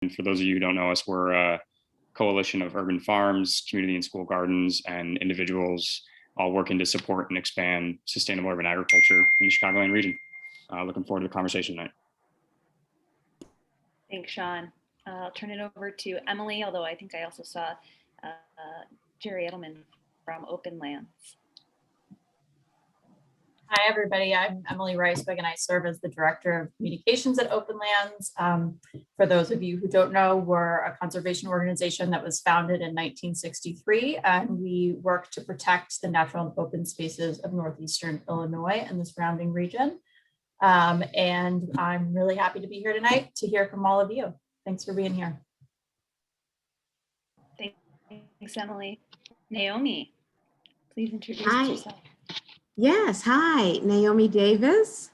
And for those of you who don't know us, we're a coalition of urban farms, community and school gardens, and individuals all working to support and expand sustainable urban agriculture in the Chicagoland region. Looking forward to the conversation tonight. Thanks, Sean. I'll turn it over to Emily, although I think I also saw Jerry Edelman from Openlands. Hi, everybody. I'm Emily Reiswig, and I serve as the Director of Communications at Openlands. For those of you who don't know, we're a conservation organization that was founded in 1963, and we work to protect the natural and open spaces of northeastern Illinois and the surrounding region. And I'm really happy to be here tonight to hear from all of you. Thanks for being here. Thanks, Emily. Naomi, please introduce yourself. Yes, hi, Naomi Davis.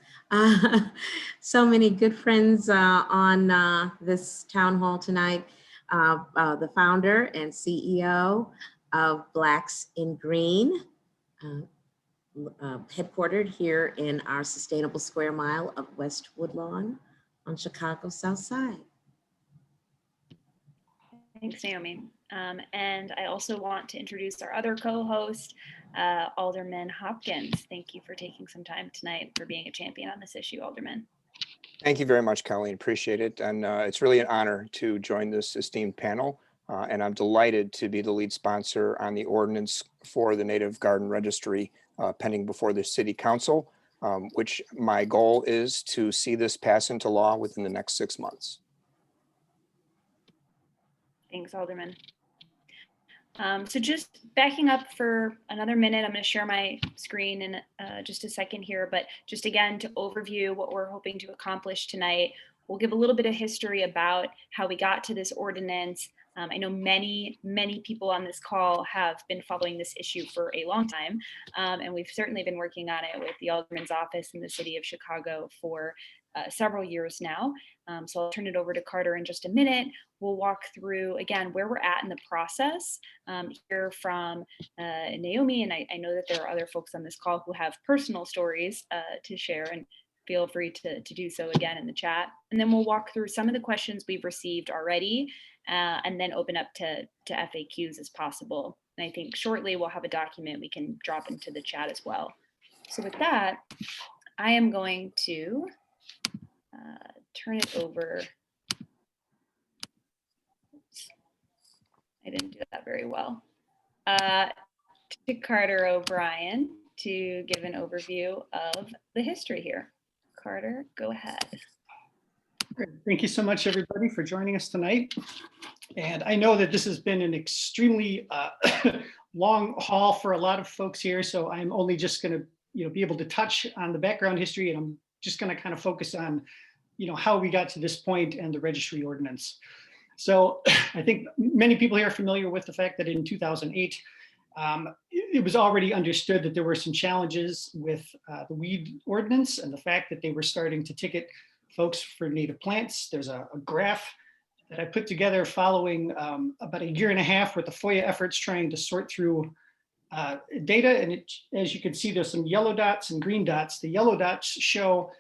So many good friends on this town hall tonight. The founder and CEO of Blacks in Green, headquartered here in our Sustainable Square Mile of West Woodlawn on Chicago's South Side. Thanks, Naomi. And I also want to introduce our other co-host, Alderman Hopkins. Thank you for taking some time tonight, for being a champion on this issue, Alderman. Thank you very much, Colleen. Appreciate it. And it's really an honor to join this esteemed panel. And I'm delighted to be the lead sponsor on the ordinance for the Native Garden Registry pending before the City Council, which my goal is to see this pass into law within the next 6 months. Thanks, Alderman. So just backing up for another minute, I'm going to share my screen in just a second here, but just again to overview what we're hoping to accomplish tonight. We'll give a little bit of history about how we got to this ordinance. I know many people on this call have been following this issue for a long time, and we've certainly been working on it with the Alderman's office in the city of Chicago for several years now. So I'll turn it over to Carter in just a minute. We'll walk through, again, where we're at in the process, hear from Naomi, and I know that there are other folks on this call who have personal stories to share, and feel free to do so again in the chat. And then we'll walk through some of the questions we've received already, and then open up to FAQs as possible. And I think shortly we'll have a document we can drop into the chat as well. So with that, I am going to turn it over. Oops. I didn't do that very well. To Carter O'Brien to give an overview of the history here. Carter, go ahead. Great. Thank you so much, everybody, for joining us tonight. And I know that this has been an extremely long haul for a lot of folks here, so I'm only just going to be able to touch on the background history, and I'm just going to kind of focus on how we got to this point and the registry ordinance. So I think many people here are familiar with the fact that in 2008, it was already understood that there were some challenges with the weed ordinance and the fact that they were starting to ticket folks for native plants. There's a graph that I put together following about a year and a half worth of FOIA efforts trying to sort through data. And as you can see, there's some yellow dots and green dots. The yellow dots show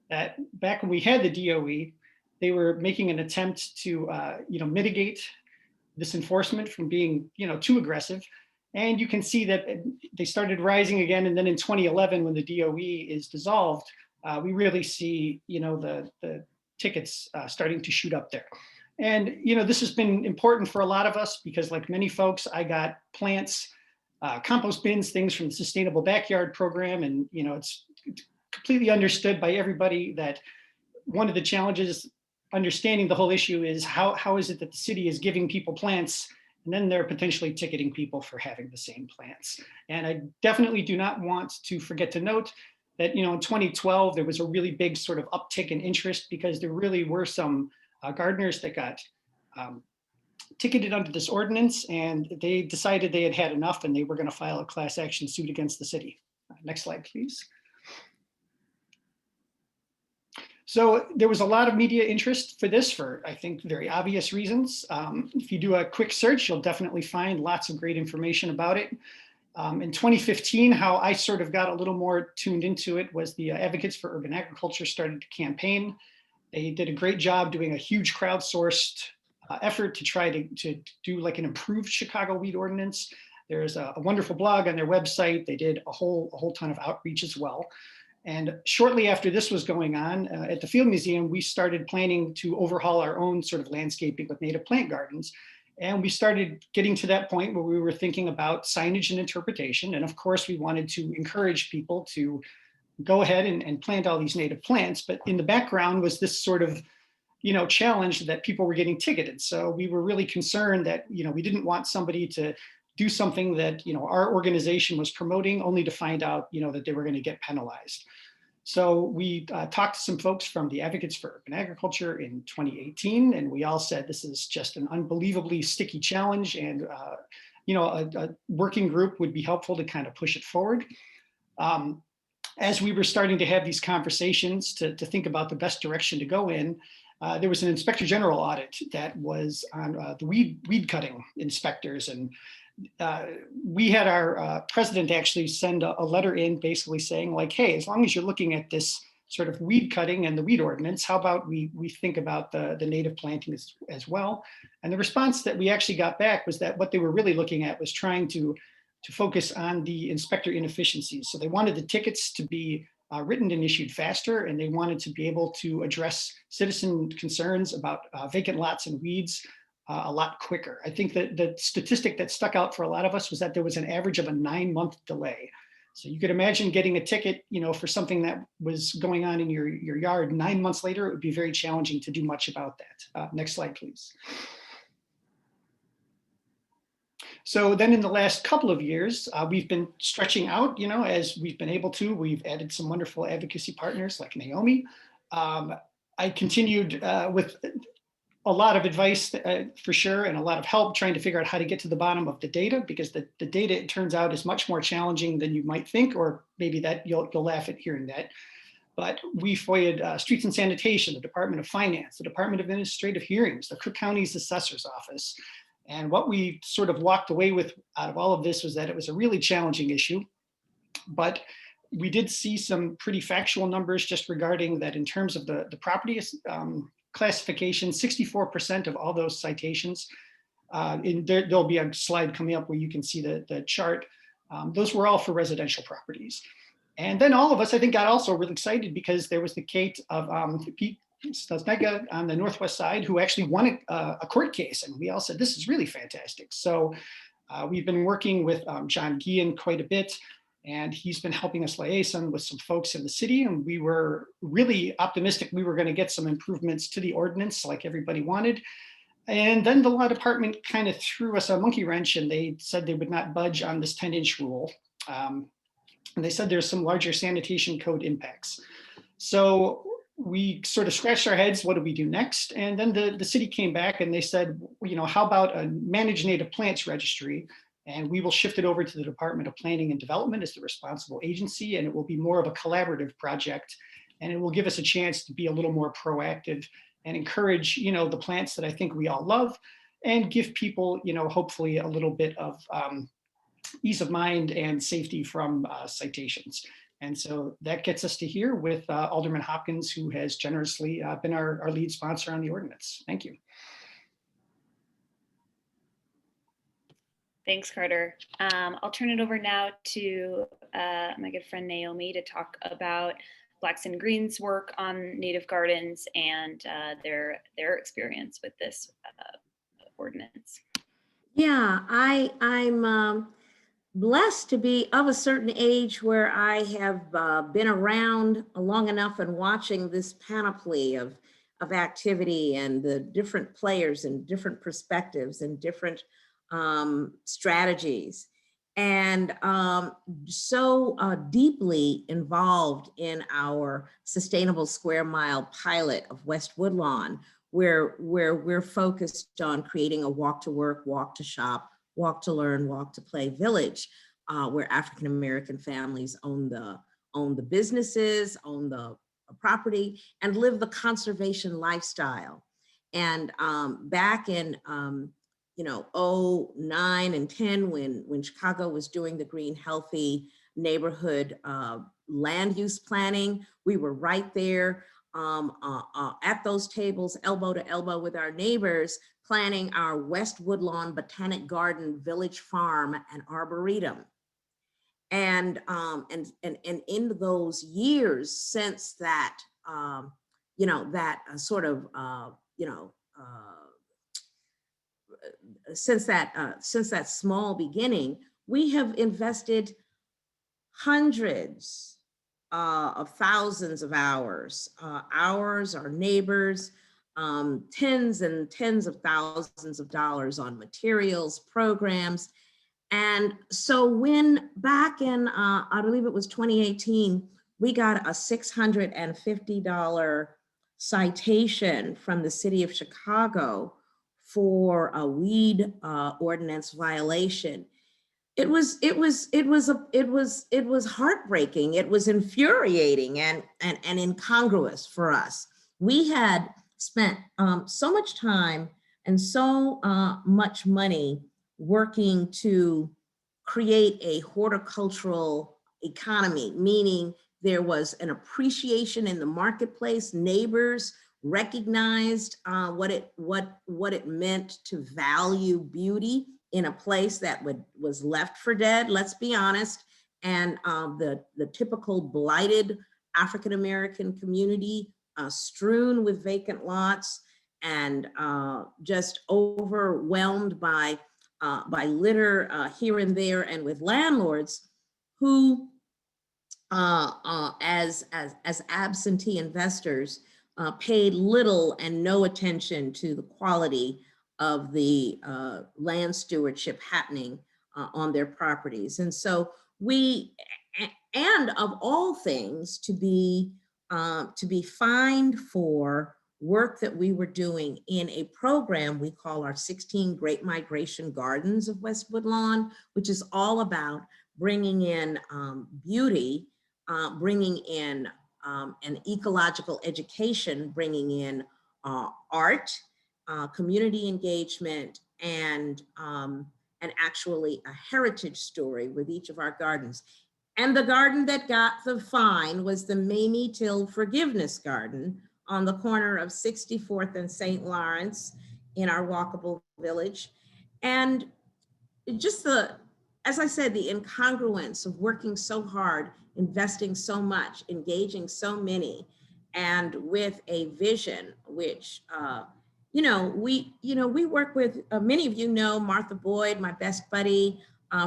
that back when we had the DOE, they were making an attempt to mitigate this enforcement from being too aggressive. And you can see that they started rising again. And then in 2011, when the DOE is dissolved, we really see the tickets starting to shoot up there. And this has been important for a lot of us because, like many folks, I got plants, compost bins, things from the Sustainable Backyard program, and it's completely understood by everybody that one of the challenges understanding the whole issue is how is it that the city is giving people plants and then they're potentially ticketing people for having the same plants. And I definitely do not want to forget to note that in 2012 there was a really big sort of uptick in interest because there really were some gardeners that got ticketed under this ordinance, and they decided they had had enough and they were going to file a class action suit against the city. Next slide, please. So there was a lot of media interest for this for, I think, very obvious reasons. If you do a quick search, you'll definitely find lots of great information about it. In 2015, how I sort of got a little more tuned into it was the Advocates for Urban Agriculture started to campaign. They did a great job doing a huge crowdsourced effort to try to do like an improved Chicago weed ordinance. There's a wonderful blog on their website. They did a whole ton of outreach as well. And shortly after this was going on, at the Field Museum, we started planning to overhaul our own sort of landscaping with native plant gardens. And we started getting to that point where we were thinking about signage and interpretation. And of course, we wanted to encourage people to go ahead and plant all these native plants. But in the background was this sort of, challenge that people were getting ticketed. So we were really concerned that, we didn't want somebody to do something that, our organization was promoting only to find out, that they were going to get penalized. So we talked to some folks from the Advocates for Urban Agriculture in 2018, and we all said this is just an unbelievably sticky challenge, and a working group would be helpful to kind of push it forward. As we were starting to have these conversations to think about the best direction to go in, there was an Inspector General audit that was on the weed cutting inspectors, and we had our president actually send a letter in basically saying like, hey, as long as you're looking at this sort of weed cutting and the weed ordinance, how about we think about the native planting as well? And the response that we actually got back was that what they were really looking at was trying to focus on the inspector inefficiencies. So they wanted the tickets to be written and issued faster, and they wanted to be able to address citizen concerns about vacant lots and weeds a lot quicker. I think that the statistic that stuck out for a lot of us was that there was an average of a 9-month delay. So you could imagine getting a ticket, for something that was going on in your yard 9 months later. It would be very challenging to do much about that. Next slide, please. So then in the last couple of years, we've been stretching out, as we've been able to. We've added some wonderful advocacy partners like Naomi. I continued with a lot of advice for sure, and a lot of help trying to figure out how to get to the bottom of the data, because the data, it turns out, is much more challenging than you might think, or maybe that you'll laugh at hearing that. But we FOIA'd Streets and Sanitation, the Department of Finance, the Department of Administrative Hearings, the Cook County's Assessor's Office. And what we sort of walked away with out of all of this was that it was a really challenging issue. But we did see some pretty factual numbers just regarding that in terms of the property classification. 64% of all those citations, there'll be a slide coming up where you can see the chart. Those were all for residential properties. And then all of us, I think, got also really excited because there was the case of Pete Stasnega on the Northwest side, who actually won a court case. And we all said, this is really fantastic. So we've been working with John Guillen quite a bit, and he's been helping us liaison with some folks in the city. And we were really optimistic we were going to get some improvements to the ordinance like everybody wanted. And then the law department kind of threw us a monkey wrench, and they said they would not budge on this 10-inch rule. And they said there's some larger sanitation code impacts. So we sort of scratched our heads, what do we do next? And then the city came back and they said, how about a managed native plants registry? And we will shift it over to the Department of Planning and Development as the responsible agency, and it will be more of a collaborative project, and it will give us a chance to be a little more proactive and encourage, the plants that I think we all love, and give people, hopefully a little bit of ease of mind and safety from citations. And so that gets us to here with Alderman Hopkins, who has generously been our lead sponsor on the ordinance. Thank you. Thanks, Carter. I'll turn it over now to my good friend Naomi to talk about Blacks and Greens work on native gardens and their experience with this ordinance. Yeah, I'm blessed to be of a certain age where I have been around long enough and watching this panoply of activity and the different players and different perspectives and different strategies, and so deeply involved in our Sustainable Square Mile pilot of West Woodlawn, where we're focused on creating a walk to work, walk to shop, walk to learn, walk to play village, where African-American families own the businesses, own the property, and live the conservation lifestyle. And back in 09 and 10, when Chicago was doing the green, healthy neighborhood land use planning, we were right there at those tables, elbow to elbow with our neighbors, planning our West Woodlawn Botanic Garden, Village Farm, and Arboretum. And in those years since that, since that small beginning, we have invested hundreds of thousands of hours, our neighbors, tens and tens of thousands of dollars on materials, programs. And so when back in, I believe it was 2018, we got a $650 citation from the city of Chicago for a weed ordinance violation. It was heartbreaking. It was infuriating and incongruous for us. We had spent so much time and so much money working to create a horticultural economy, meaning there was an appreciation in the marketplace. Neighbors recognized what it meant to value beauty in a place that was left for dead, let's be honest. And the typical blighted African-American community strewn with vacant lots and just overwhelmed by litter here and there, and with landlords who, as absentee investors, paid little and no attention to the quality of the land stewardship happening on their properties. And so and of all things, to be fined for work that we were doing in a program we call our 16 Great Migration Gardens of West Woodlawn, which is all about bringing in beauty, bringing in an ecological education, bringing in art, community engagement, and actually a heritage story with each of our gardens. And the garden that got the fine was the Mamie Till Forgiveness Garden on the corner of 64th and St. Lawrence in our walkable village. And just as I said, the incongruence of working so hard, investing so much, engaging so many, and with a vision, which, we work with, many of you know Martha Boyd, my best buddy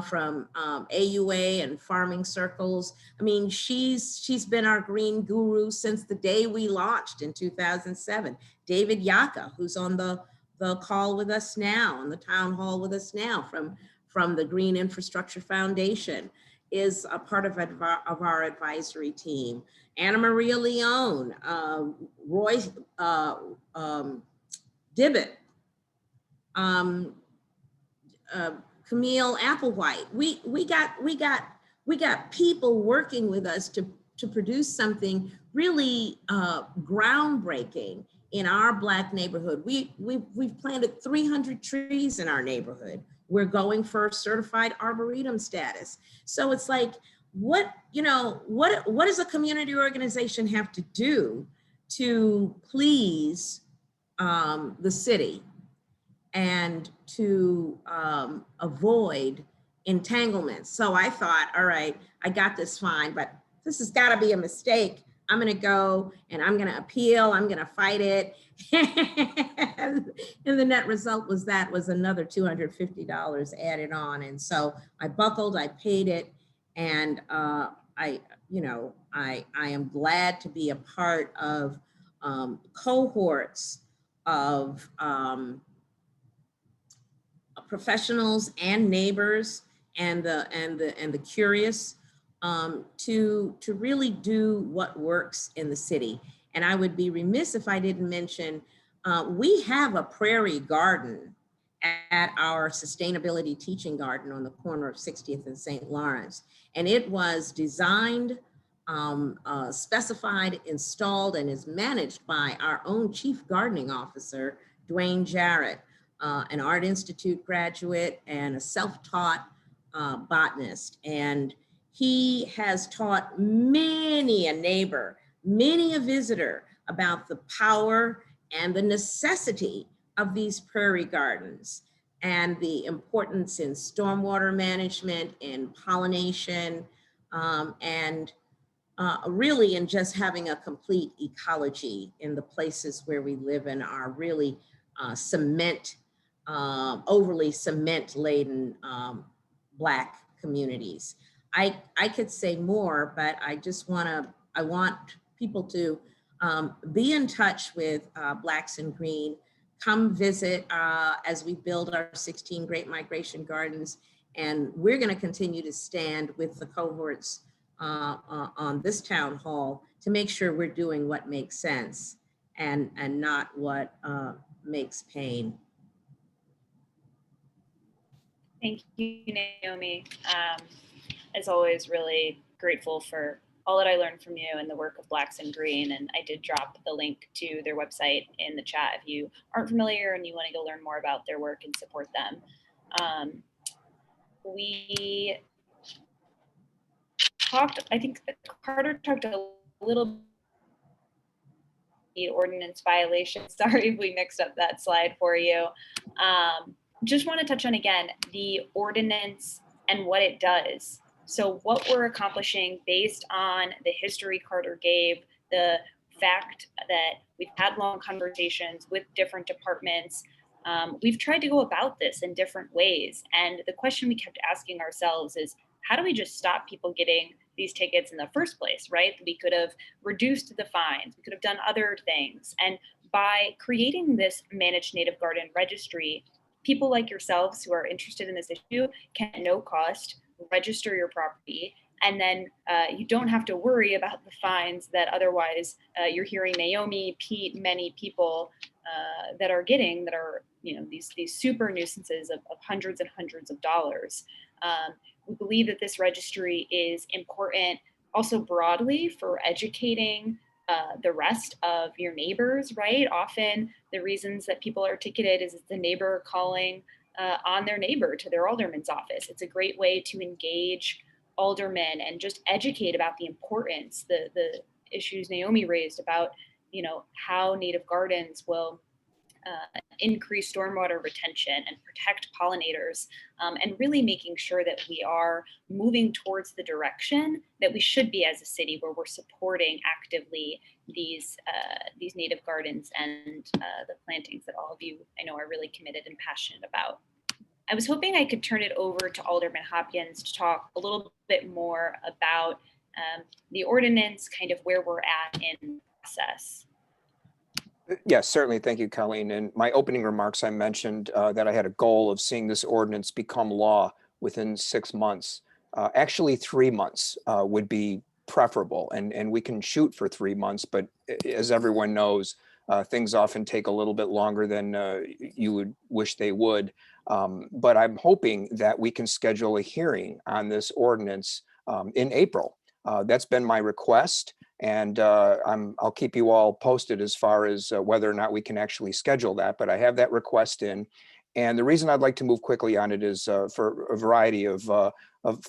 from AUA and farming circles. I mean, she's been our green guru since the day we launched in 2007. David Yaka, who's on the call with us now, on the town hall with us now from the Green Infrastructure Foundation, is a part of our advisory team. Anna Maria Leone, Roy Dibbett, Camille Applewhite. We got people working with us to produce something really groundbreaking in our Black neighborhood. We've planted 300 trees in our neighborhood. We're going for certified arboretum status. So it's like, what does a community organization have to do to please the city and to avoid entanglements? So I thought, all right, I got this fine, but this has got to be a mistake. I'm going to go and I'm going to appeal. I'm going to fight it. And the net result was another $250 added on. And so I buckled, I paid it. And I am glad to be a part of cohorts of professionals and neighbors and the curious to really do what works in the city. And I would be remiss if I didn't mention, we have a Prairie Garden at our sustainability teaching garden on the corner of 60th and St. Lawrence. And it was designed, specified, installed, and is managed by our own chief gardening officer, Dwayne Jarrett, an Art Institute graduate and a self-taught botanist. And he has taught many a neighbor, many a visitor, about the power and the necessity of these prairie gardens and the importance in stormwater management, in pollination, and really in just having a complete ecology in the places where we live in our really overly cement laden Black communities. I could say more, but I want people to be in touch with Blacks in Green. Come visit as we build our 16 Great Migration Gardens. And we're going to continue to stand with the cohorts on this town hall to make sure we're doing what makes sense and not what makes pain. Thank you, Naomi. As always, really grateful for all that I learned from you and the work of Blacks in Green. And I did drop the link to their website in the chat if you aren't familiar and you want to go learn more about their work and support them. We talked, I think Carter talked a little the ordinance violation. Sorry if we mixed up that slide for you. Just want to touch on again the ordinance and what it does. So what we're accomplishing based on the history Carter gave, the fact that we've had long conversations with different departments. We've tried to go about this in different ways. And the question we kept asking ourselves is, how do we just stop people getting these tickets in the first place, right? We could have reduced the fines, we could have done other things. And by creating this managed native garden registry, people like yourselves who are interested in this issue can at no cost register your property. And then you don't have to worry about the fines that otherwise you're hearing Naomi, Pete, many people that are getting, that are, you know, these super nuisances of hundreds and hundreds of dollars. We believe that this registry is important also broadly for educating the rest of your neighbors, right? Often the reasons that people are ticketed is the neighbor calling on their neighbor to their alderman's office. It's a great way to engage aldermen and just educate about the importance, the issues Naomi raised about, you know, how native gardens will increase stormwater retention and protect pollinators, and really making sure that we are moving towards the direction that we should be as a city, where we're supporting actively these native gardens and the plantings that all of you I know are really committed and passionate about. I was hoping I could turn it over to Alderman Hopkins to talk a little bit more about the ordinance, kind of where we're at in the process. Yes, certainly. Thank you, Colleen. In my opening remarks, I mentioned that I had a goal of seeing this ordinance become law within 6 months. Actually, 3 months would be preferable, and we can shoot for 3 months, but as everyone knows, things often take a little bit longer than you would wish they would. But I'm hoping that we can schedule a hearing on this ordinance in April. That's been my request. And I'll keep you all posted as far as whether or not we can actually schedule that, but I have that request in. And the reason I'd like to move quickly on it is for a variety of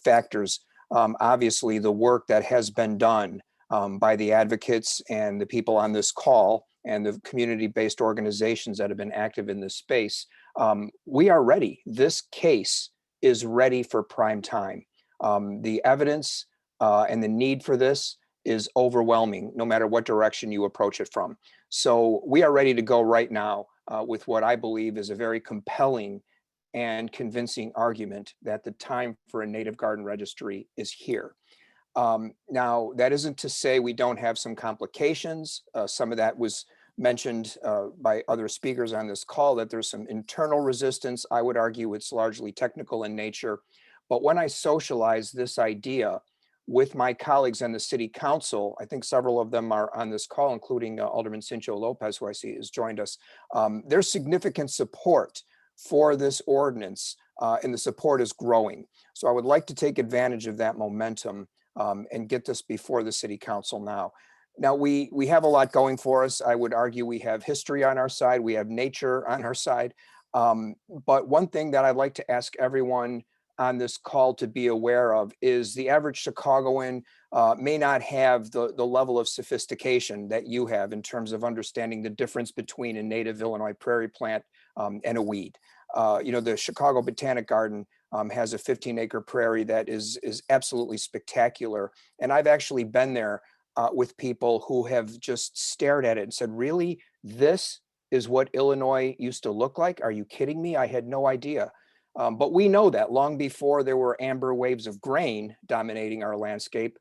factors. Obviously, the work that has been done by the advocates and the people on this call and the community-based organizations that have been active in this space, we are ready. This case is ready for prime time. The evidence and the need for this is overwhelming, no matter what direction you approach it from. So we are ready to go right now with what I believe is a very compelling and convincing argument that the time for a native garden registry is here. Now, that isn't to say we don't have some complications. Some of that was mentioned by other speakers on this call, that there's some internal resistance. I would argue it's largely technical in nature. But when I socialize this idea with my colleagues on the city council, I think several of them are on this call, including Alderman Cincho Lopez, who I see has joined us. There's significant support for this ordinance, and the support is growing. So I would like to take advantage of that momentum and get this before the city council now. Now, we have a lot going for us. I would argue we have history on our side. We have nature on our side. But one thing that I'd like to ask everyone on this call to be aware of is the average Chicagoan may not have the level of sophistication that you have in terms of understanding the difference between a native Illinois prairie plant and a weed. The Chicago Botanic Garden has a 15-acre prairie that is absolutely spectacular. And I've actually been there with people who have just stared at it and said, really, this is what Illinois used to look like? Are you kidding me? I had no idea. But we know that long before there were amber waves of grain dominating our landscape,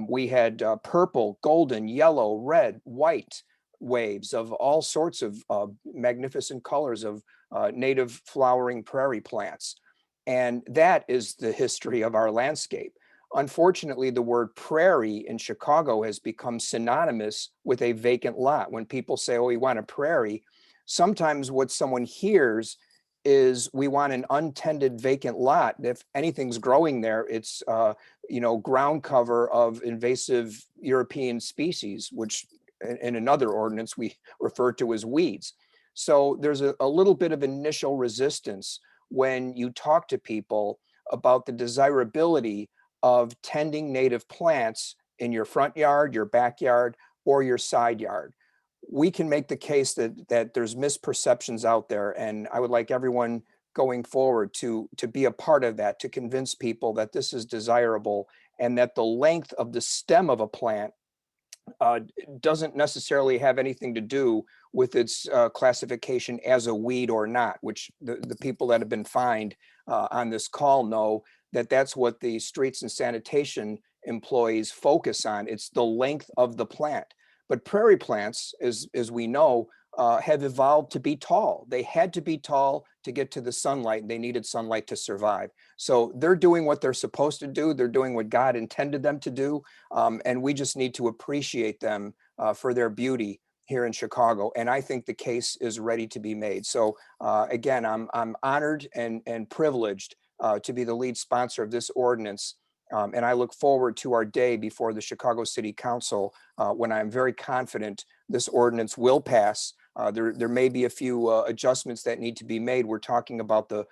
we had purple, golden, yellow, red, white waves of all sorts of magnificent colors of native flowering prairie plants. And that is the history of our landscape. Unfortunately, the word prairie in Chicago has become synonymous with a vacant lot. When people say, oh, we want a prairie, sometimes what someone hears is we want an untended vacant lot. If anything's growing there, it's ground cover of invasive European species, which in another ordinance we refer to as weeds. So there's a little bit of initial resistance when you talk to people about the desirability of tending native plants in your front yard, your backyard, or your side yard. We can make the case that there's misperceptions out there, and I would like everyone going forward to be a part of that, to convince people that this is desirable and that the length of the stem of a plant doesn't necessarily have anything to do with its classification as a weed or not, which the people that have been fined on this call know that that's what the streets and sanitation employees focus on. It's the length of the plant. But prairie plants, as we know, have evolved to be tall. They had to be tall to get to the sunlight. They needed sunlight to survive. So they're doing what they're supposed to do. They're doing what God intended them to do. And we just need to appreciate them for their beauty here in Chicago. And I think the case is ready to be made. So again, I'm honored and privileged to be the lead sponsor of this ordinance. And I look forward to our day before the Chicago City Council when I'm very confident this ordinance will pass. There may be a few adjustments that need to be made. We're talking about the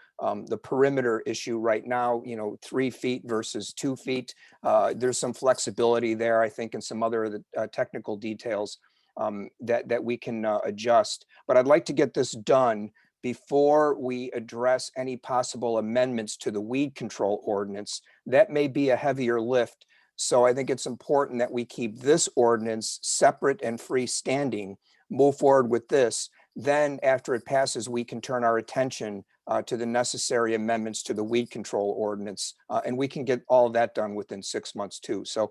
perimeter issue right now, 3 feet versus 2 feet. There's some flexibility there, I think, and some other technical details that we can adjust. But I'd like to get this done before we address any possible amendments to the weed control ordinance. That may be a heavier lift. So I think it's important that we keep this ordinance separate and freestanding, move forward with this. Then after it passes, we can turn our attention to the necessary amendments to the weed control ordinance. And we can get all of that done within 6 months too. So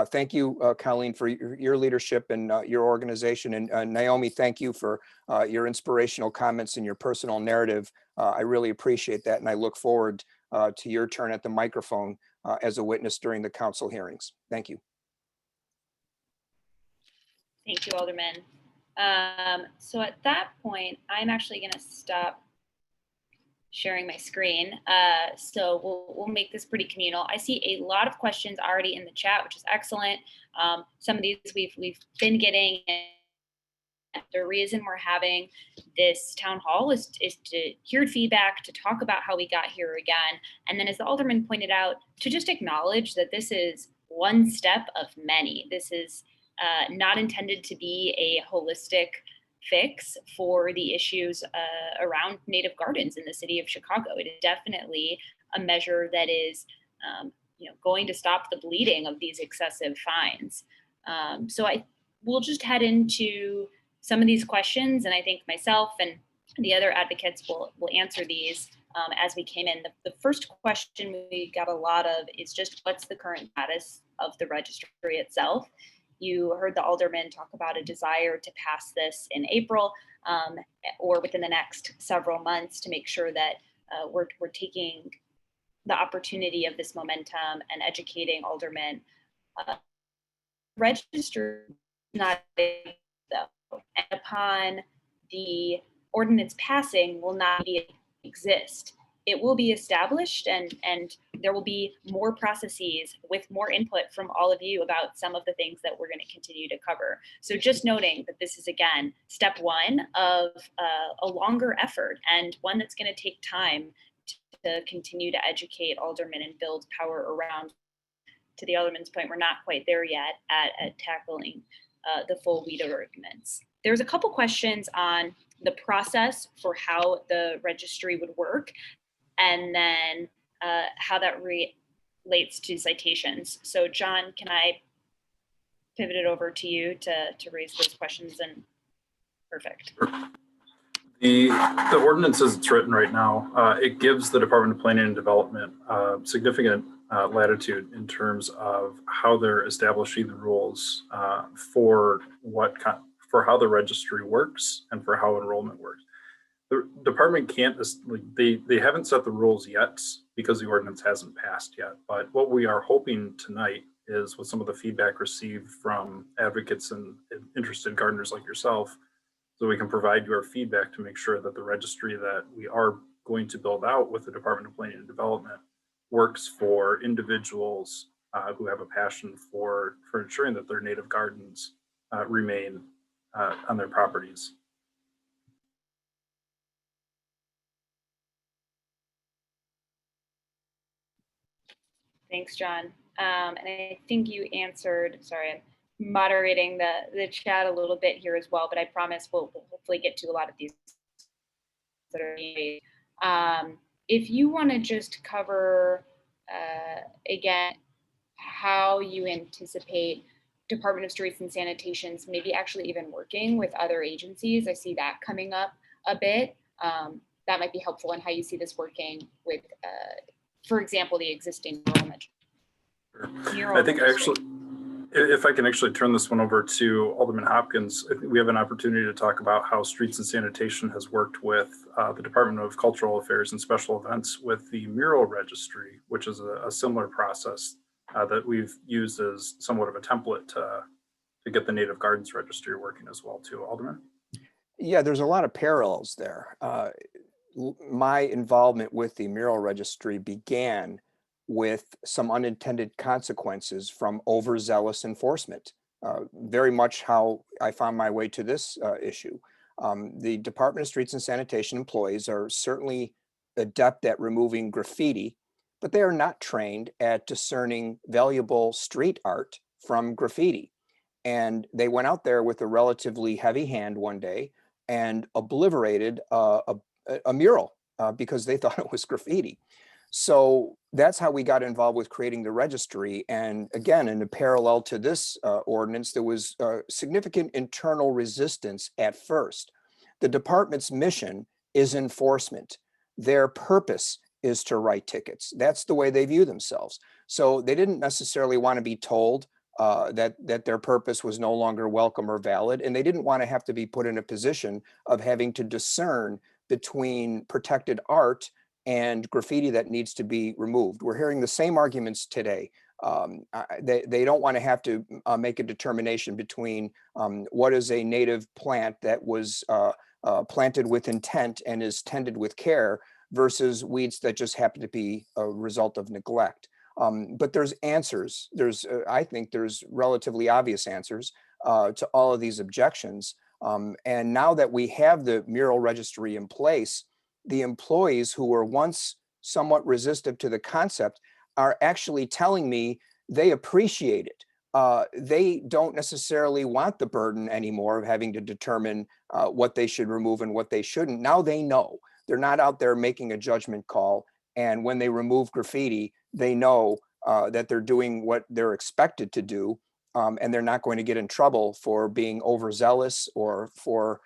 thank you, Colleen, for your leadership and your organization. And Naomi, thank you for your inspirational comments and your personal narrative. I really appreciate that. And I look forward to your turn at the microphone as a witness during the council hearings. Thank you. Thank you, Alderman. So at that point, I'm actually going to stop sharing my screen. So we'll make this pretty communal. I see a lot of questions already in the chat, which is excellent. Some of these we've been getting. And the reason we're having this town hall is to hear feedback, to talk about how we got here again. And then as the Alderman pointed out, to just acknowledge that this is one step of many. This is not intended to be a holistic fix for the issues around native gardens in the city of Chicago. It is definitely a measure that is going to stop the bleeding of these excessive fines. So we'll just head into some of these questions, and I think myself and the other advocates will answer these as we came in. The first question we got a lot of is just what's the current status of the registry itself? You heard the Alderman talk about a desire to pass this in April or within the next several months to make sure that we're taking the opportunity of this momentum and educating aldermen. Registry not though, and upon the ordinance passing will not exist. It will be established and there will be more processes with more input from all of you about some of the things that we're going to continue to cover. So just noting that this is, again, step one of a longer effort and one that's going to take time to to continue to educate aldermen and build power around. To the alderman's point, we're not quite there yet at tackling the full weed ordinance. There's a couple questions on the process for how the registry would work, and then how that relates to citations. So John, can I pivot it over to you to raise those questions? And perfect. The ordinance as it's written right now, it gives the Department of Planning and Development significant latitude in terms of how they're establishing the rules for how the registry works and for how enrollment works. The department can't, they haven't set the rules yet because the ordinance hasn't passed yet. But what we are hoping tonight is, with some of the feedback received from advocates and interested gardeners like yourself, so we can provide your feedback to make sure that the registry that we are going to build out with the Department of Planning and Development works for individuals who have a passion for ensuring that their native gardens remain on their properties. Thanks, John. And I think you answered, sorry, I'm moderating the chat a little bit here as well, but I promise we'll hopefully get to a lot of these that are made. If you want to just cover again how you anticipate Department of Streets and Sanitation's maybe actually even working with other agencies. I see that coming up a bit. That might be helpful in how you see this working with, for example, the existing enrollment. I think actually, if I can actually turn this one over to Alderman Hopkins, I think we have an opportunity to talk about how Streets and Sanitation has worked with the Department of Cultural Affairs and Special Events with the mural registry, which is a similar process that we've used as somewhat of a template to get the Native Gardens Registry working as well too. Alderman? Yeah, there's a lot of parallels there. My involvement with the mural registry began with some unintended consequences from overzealous enforcement. Very much how I found my way to this issue. The Department of Streets and Sanitation employees are certainly adept at removing graffiti, but they are not trained at discerning valuable street art from graffiti. And they went out there with a relatively heavy hand one day and obliterated a mural because they thought it was graffiti. So that's how we got involved with creating the registry. And again, in a parallel to this ordinance, there was significant internal resistance at first. The department's mission is enforcement. Their purpose is to write tickets. That's the way they view themselves. So they didn't necessarily want to be told that their purpose was no longer welcome or valid. And they didn't want to have to be put in a position of having to discern between protected art and graffiti that needs to be removed. We're hearing the same arguments today. They don't want to have to make a determination between what is a native plant that was planted with intent and is tended with care versus weeds that just happen to be a result of neglect. But there's answers. I think there's relatively obvious answers to all of these objections. And now that we have the mural registry in place, the employees who were once somewhat resistant to the concept are actually telling me they appreciate it. They don't necessarily want the burden anymore of having to determine what they should remove and what they shouldn't. Now they know. They're not out there making a judgment call. And when they remove graffiti, they know that they're doing what they're expected to do. And they're not going to get in trouble for being overzealous or for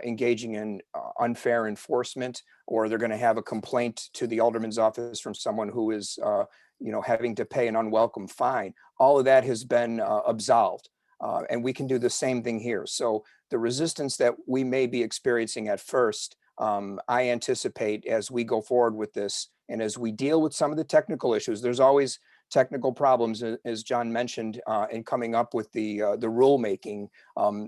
engaging in unfair enforcement, or they're going to have a complaint to the alderman's office from someone who is having to pay an unwelcome fine. All of that has been absolved. And we can do the same thing here. So the resistance that we may be experiencing at first, I anticipate as we go forward with this and as we deal with some of the technical issues, there's always technical problems, as John mentioned, in coming up with the rulemaking.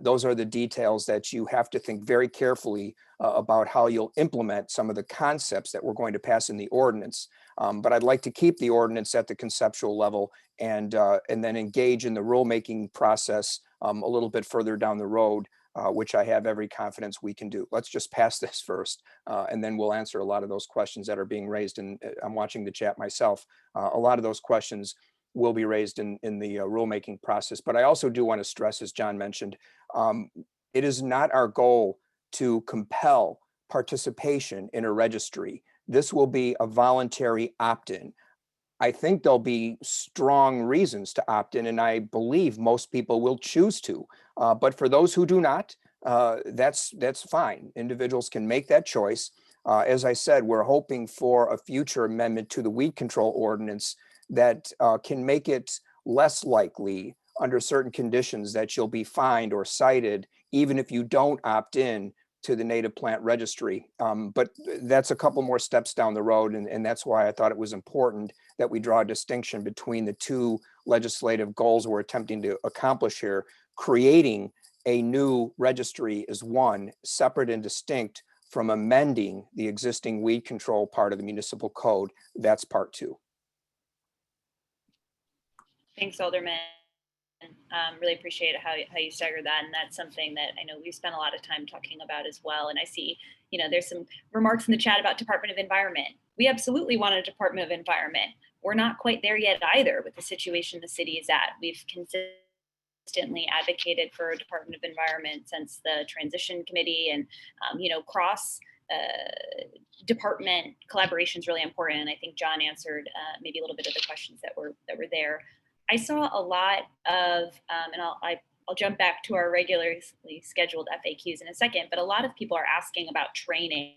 Those are the details that you have to think very carefully about how you'll implement some of the concepts that we're going to pass in the ordinance. But I'd like to keep the ordinance at the conceptual level and then engage in the rulemaking process a little bit further down the road which I have every confidence we can do. Let's just pass this first, and then we'll answer a lot of those questions that are being raised. And I'm watching the chat myself. A lot of those questions will be raised in the rulemaking process. But I also do want to stress, as John mentioned, it is not our goal to compel participation in a registry. This will be a voluntary opt-in. I think there'll be strong reasons to opt in, and I believe most people will choose to. But for those who do not, that's fine. Individuals can make that choice. As I said, we're hoping for a future amendment to the weed control ordinance that can make it less likely under certain conditions that you'll be fined or cited, even if you don't opt in to the native plant registry. But that's a couple more steps down the road. And that's why I thought it was important that we draw a distinction between the two legislative goals we're attempting to accomplish here. Creating a new registry is one, separate and distinct from amending the existing weed control part of the municipal code. That's part two. Thanks, Alderman. Really appreciate how you staggered that, and that's something that I know we've spent a lot of time talking about as well. And I see, there's some remarks in the chat about Department of Environment. We absolutely want a Department of Environment. We're not quite there yet either with the situation the city is at. We've consistently advocated for a Department of Environment since the transition committee, and cross department collaboration is really important. And I think John answered maybe a little bit of the questions that were there. I saw a lot of, and I'll jump back to our regularly scheduled FAQs in a second, but a lot of people are asking about training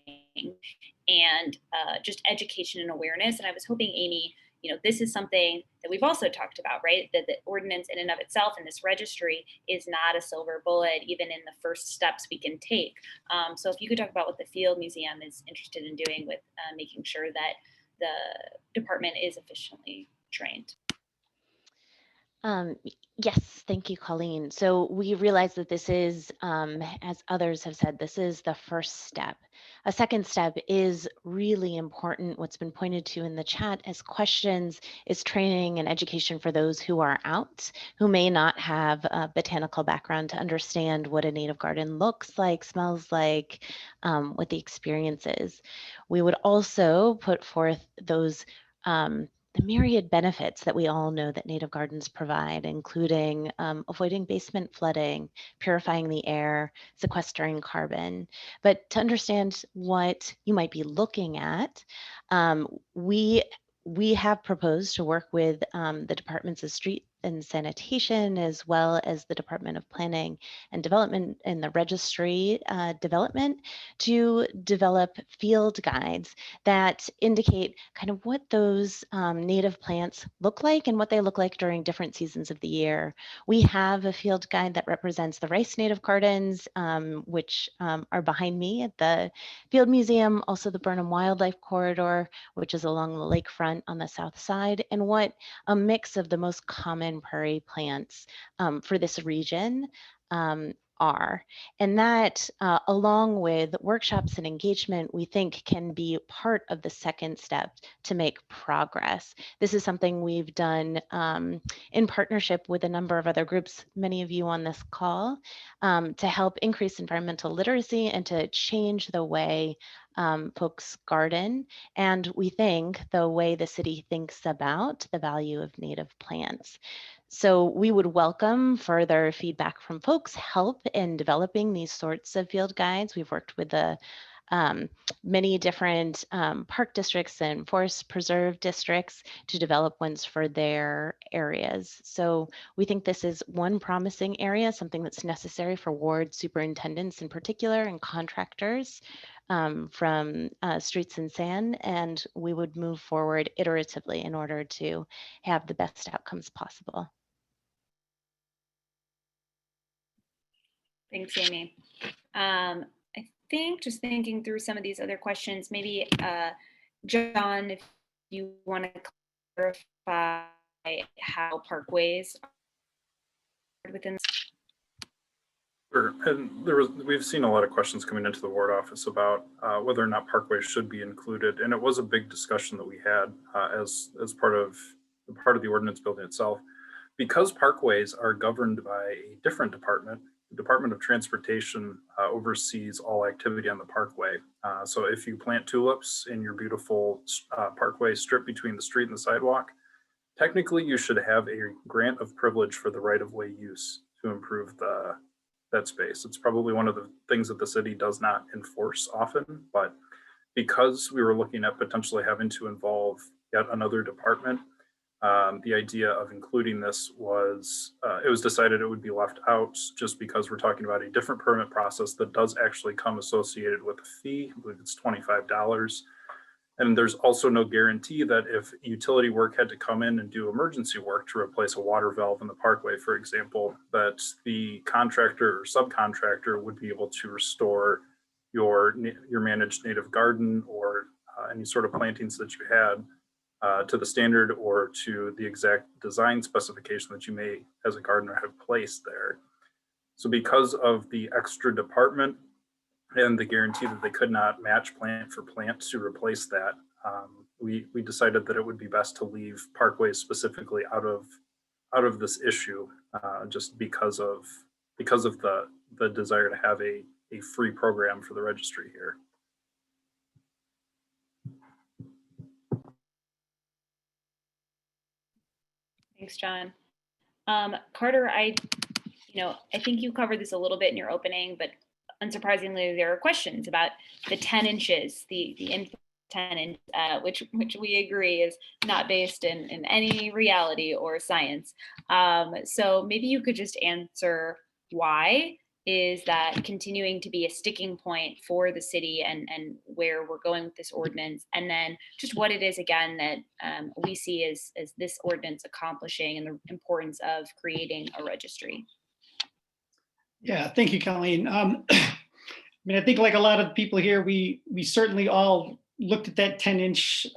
and just education and awareness. And I was hoping, Amy, this is something that we've also talked about, right? That the ordinance in and of itself and this registry is not a silver bullet, even in the first steps we can take. So if you could talk about what the Field Museum is interested in doing with making sure that the department is efficiently trained. Yes, thank you, Colleen. So we realize that this is, as others have said, this is the first step. A second step is really important. What's been pointed to in the chat as questions is training and education for those who are out, who may not have a botanical background to understand what a native garden looks like, smells like, what the experience is. We would also put forth those the myriad benefits that we all know that native gardens provide, including avoiding basement flooding, purifying the air, sequestering carbon. But to understand what you might be looking at, we have proposed to work with the Departments of Street and Sanitation, as well as the Department of Planning and Development and the Registry development, to develop field guides that indicate kind of what those native plants look like and what they look like during different seasons of the year. We have a field guide that represents the rice native gardens, which are behind me at the Field Museum, also the Burnham Wildlife Corridor, which is along the lakefront on the south side, and what a mix of the most common prairie plants for this region are. And that, along with workshops and engagement, we think can be part of the second step to make progress. This is something we've done in partnership with a number of other groups, many of you on this call, to help increase environmental literacy and to change the way folks garden, and we think the way the city thinks about the value of native plants. So we would welcome further feedback from folks, help in developing these sorts of field guides. We've worked with the many different park districts and forest preserve districts to develop ones for their areas. So we think this is one promising area, something that's necessary for ward superintendents in particular and contractors from Streets and Sand, and we would move forward iteratively in order to have the best outcomes possible. Thanks, Amy. I think just thinking through some of these other questions, maybe John, if you want to clarify how parkways are within. Sure. And we've seen a lot of questions coming into the ward office about whether or not parkways should be included, and it was a big discussion that we had as part of the ordinance building itself. Because parkways are governed by a different department, the Department of Transportation oversees all activity on the parkway. So if you plant tulips in your beautiful parkway strip between the street and the sidewalk, technically you should have a grant of privilege for the right-of-way use to improve that space. It's probably one of the things that the city does not enforce often, but because we were looking at potentially having to involve yet another department, the idea of including this was, it was decided it would be left out just because we're talking about a different permit process that does actually come associated with a fee. I believe it's $25. And there's also no guarantee that if utility work had to come in and do emergency work to replace a water valve in the parkway, for example, that the contractor or subcontractor would be able to restore your managed native garden or any sort of plantings that you had to the standard or to the exact design specification that you may, as a gardener, have placed there. So because of the extra department and the guarantee that they could not match plant for plant to replace that, we decided that it would be best to leave parkways specifically out of this issue, just because of the desire to have a free program for the registry here. Thanks, John. Carter, I think you covered this a little bit in your opening, but unsurprisingly, there are questions about the 10 inches, the infinite 10 inch, which we agree is not based in any reality or science. So maybe you could just answer why is that continuing to be a sticking point for the city and where we're going with this ordinance, and then just what it is again that we see as this ordinance accomplishing and the importance of creating a registry. Yeah, thank you, Colleen. I mean, I think like a lot of people here, we certainly all looked at that 10-inch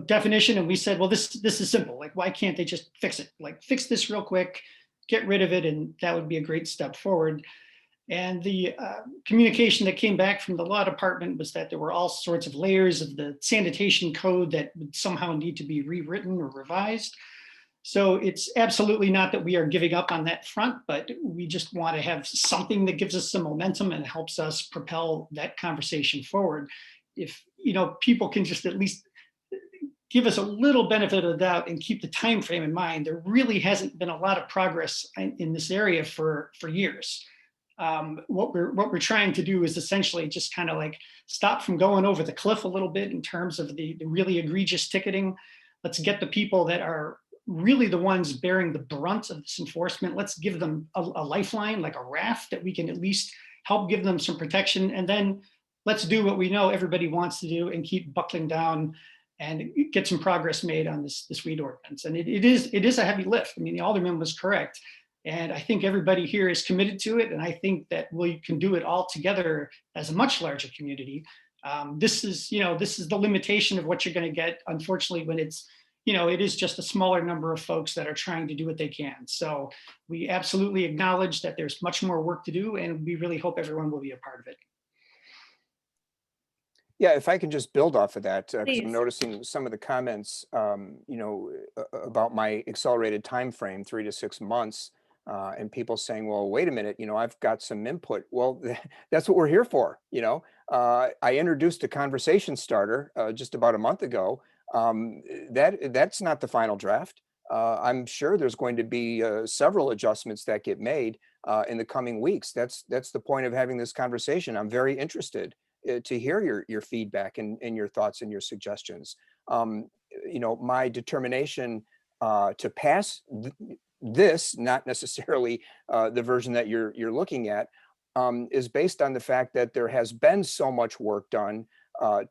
definition, and we said, well, this is simple. Like, why can't they just fix it? Like, fix this real quick, get rid of it, and that would be a great step forward. And the communication that came back from the law department was that there were all sorts of layers of the sanitation code that would somehow need to be rewritten or revised. So it's absolutely not that we are giving up on that front, but we just want to have something that gives us some momentum and helps us propel that conversation forward. If people can just at least give us a little benefit of the doubt and keep the time frame in mind, there really hasn't been a lot of progress in this area for years. What we're trying to do is essentially just kind of like stop from going over the cliff a little bit in terms of the really egregious ticketing. Let's get the people that are really the ones bearing the brunt of this enforcement. Let's give them a lifeline, like a raft that we can at least help give them some protection. And then let's do what we know everybody wants to do and keep buckling down and get some progress made on this weed ordinance. And it is a heavy lift. I mean, the alderman was correct. And I think everybody here is committed to it. And I think that we can do it all together as a much larger community. This is the limitation of what you're going to get, unfortunately, when it's, it is just a smaller number of folks that are trying to do what they can. So we absolutely acknowledge that there's much more work to do, and we really hope everyone will be a part of it. Yeah, if I can just build off of that, because Please. I'm noticing some of the comments, about my accelerated time frame, 3 to 6 months, and people saying, "Well, wait a minute, I've got some input." Well, that's what we're here for. I introduced a conversation starter just about a month ago. That's not the final draft. I'm sure there's going to be several adjustments that get made in the coming weeks. That's the point of having this conversation. I'm very interested to hear your feedback and your thoughts and your suggestions. My determination to pass this, not necessarily the version that you're looking at, is based on the fact that there has been so much work done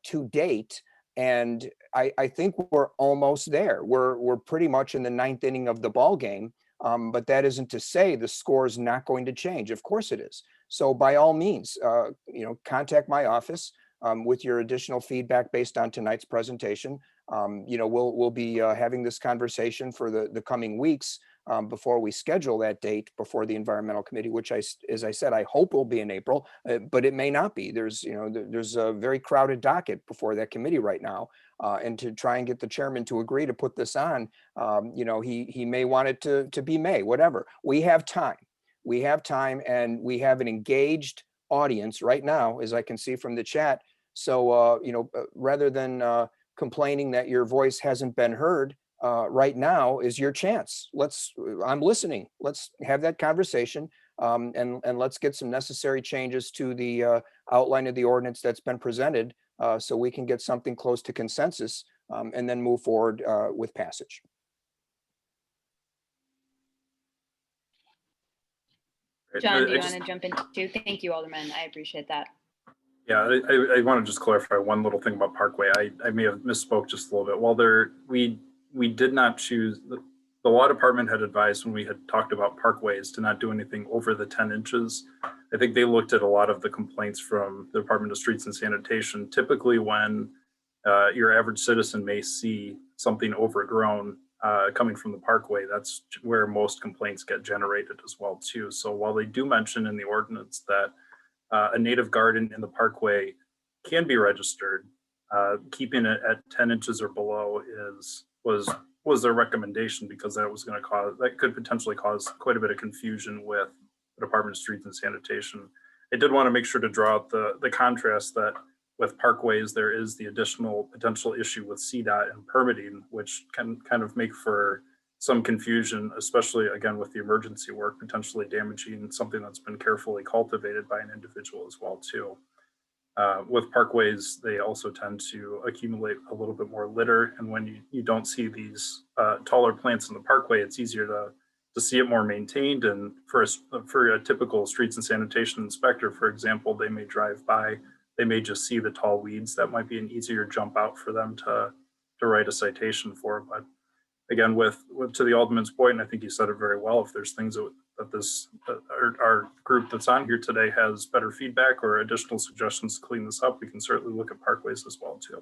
to date. And I think we're almost there. We're pretty much in the 9th inning of the ball game. But that isn't to say the score is not going to change. Of course it is. So by all means, contact my office with your additional feedback based on tonight's presentation. We'll be having this conversation for the coming weeks before we schedule that date before the environmental committee, which as I said, I hope will be in April, but it may not be. There's a very crowded docket before that committee right now. And to try and get the chairman to agree to put this on, he may want it to be May, whatever. We have time. we have time and we have an engaged audience right now, as I can see from the chat. So, rather than complaining that your voice hasn't been heard, right now is your chance. I'm listening. Let's have that conversation, and let's get some necessary changes to the outline of the ordinance that's been presented, so we can get something close to consensus, and then move forward with passage. John, do you want to jump in too? Thank you, Alderman. I appreciate that. Yeah, I want to just clarify one little thing about Parkway. I may have misspoke just a little bit. While we did not choose, the law department had advised when we had talked about parkways to not do anything over the 10 inches. I think they looked at a lot of the complaints from the Department of Streets and Sanitation. Typically when your average citizen may see something overgrown coming from the parkway, that's where most complaints get generated as well too. So while they do mention in the ordinance that a native garden in the parkway can be registered, keeping it at 10 inches or below was their recommendation, because that could potentially cause quite a bit of confusion with the Department of Streets and Sanitation. I did want to make sure to draw out the contrast that with parkways, there is the additional potential issue with CDOT and permitting, which can kind of make for some confusion, especially again with the emergency work, potentially damaging something that's been carefully cultivated by an individual as well too. With parkways, they also tend to accumulate a little bit more litter, and when you don't see these taller plants in the parkway, it's easier to see it more maintained. And for a typical streets and sanitation inspector, for example, they may drive by, they may just see the tall weeds. That might be an easier jump out for them to write a citation for. But again, to the Alderman's point, and I think you said it very well, if there's things that our group that's on here today has better feedback or additional suggestions to clean this up, we can certainly look at parkways as well too.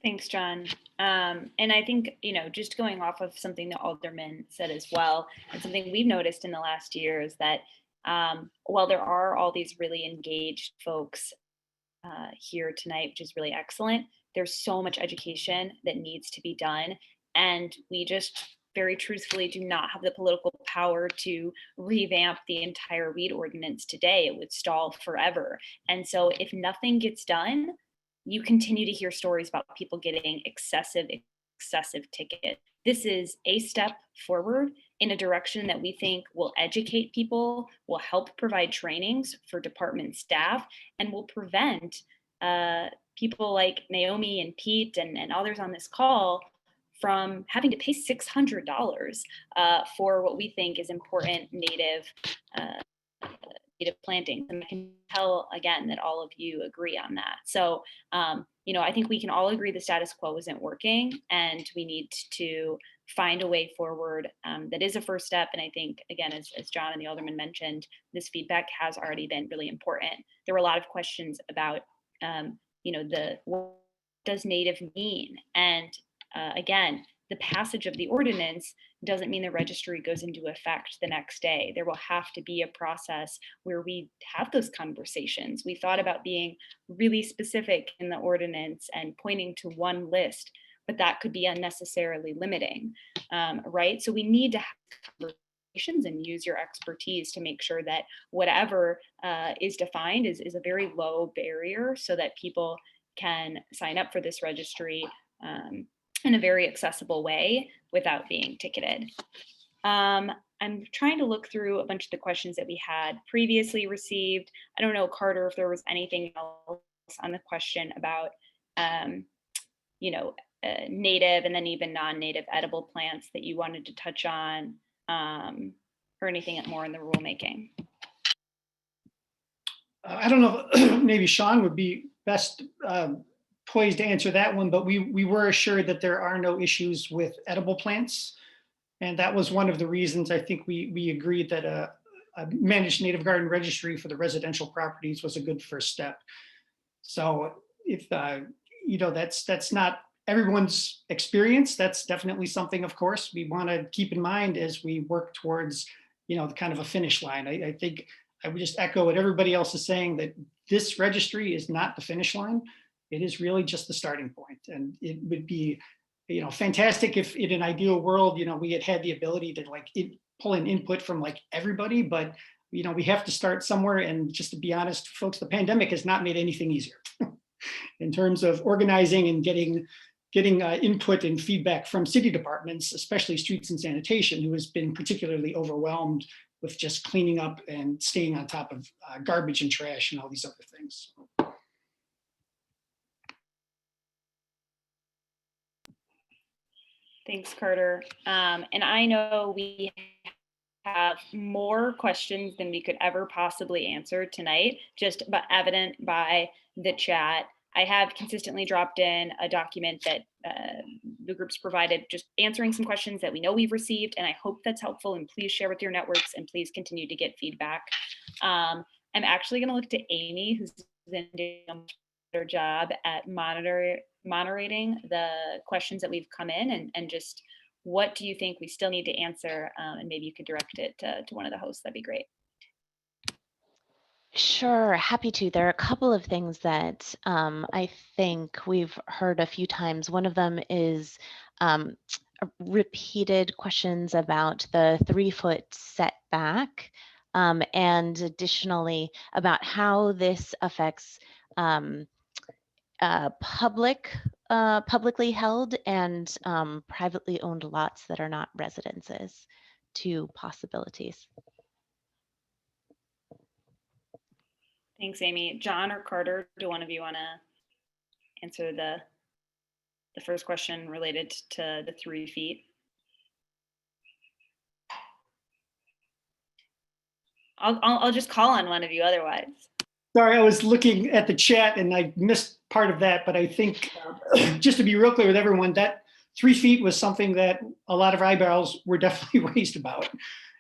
Thanks, John. And I think, just going off of something that Alderman said as well, and something we've noticed in the last year is that while there are all these really engaged folks here tonight, which is really excellent, there's so much education that needs to be done. And we just very truthfully do not have the political power to revamp the entire weed ordinance today. It would stall forever. And so if nothing gets done, you continue to hear stories about people getting excessive tickets. This is a step forward in a direction that we think will educate people, will help provide trainings for department staff, and will prevent people like Naomi and Pete and others on this call from having to pay $600 for what we think is important native planting. And I can tell again that all of you agree on that. So, I think we can all agree the status quo isn't working, and we need to find a way forward that is a first step. And I think, again, as John and the Alderman mentioned, this feedback has already been really important. There were a lot of questions about, what does native mean? And again, the passage of the ordinance doesn't mean the registry goes into effect the next day. There will have to be a process where we have those conversations. We thought about being really specific in the ordinance and pointing to one list, but that could be unnecessarily limiting, right? So we need to have conversations and use your expertise to make sure that whatever is defined is a very low barrier so that people can sign up for this registry in a very accessible way without being ticketed. I'm trying to look through a bunch of the questions that we had previously received. I don't know, Carter, if there was anything else on the question about, native and then even non-native edible plants that you wanted to touch on, or anything more in the rulemaking. I don't know, maybe Sean would be best poised to answer that one, but we were assured that there are no issues with edible plants. And that was one of the reasons I think we agreed that a managed native garden registry for the residential properties was a good first step. So if, that's not everyone's experience, that's definitely something, of course, we want to keep in mind as we work towards, kind of a finish line. I think I would just echo what everybody else is saying, that this registry is not the finish line. It is really just the starting point. And it would be, fantastic if in an ideal world, we had the ability to pull in input from like everybody, but we have to start somewhere. And just to be honest, folks, the pandemic has not made anything easier in terms of organizing and getting input and feedback from city departments, especially streets and sanitation, who has been particularly overwhelmed with just cleaning up and staying on top of garbage and trash and all these other things. Thanks, Carter. And I know we have more questions than we could ever possibly answer tonight, just but evident by the chat. I have consistently dropped in a document that the group's provided, just answering some questions that we know we've received, and I hope that's helpful, and please share with your networks, and please continue to get feedback. I'm actually gonna look to Amy, who's been doing a much better job at moderating the questions that we've come in, and just what do you think we still need to answer, and maybe you could direct it to one of the hosts. That'd be great. Sure, happy to. There are a couple of things that I think we've heard a few times. One of them is repeated questions about the 3-foot setback, and additionally about how this affects publicly held and privately owned lots that are not residences. Two possibilities. Thanks, Amy. John or Carter, do one of you want to answer the first question related to the 3 feet? I'll just call on one of you otherwise. Sorry, I was looking at the chat and I missed part of that, but I think just to be real clear with everyone, that 3 feet was something that a lot of eyebrows were definitely raised about.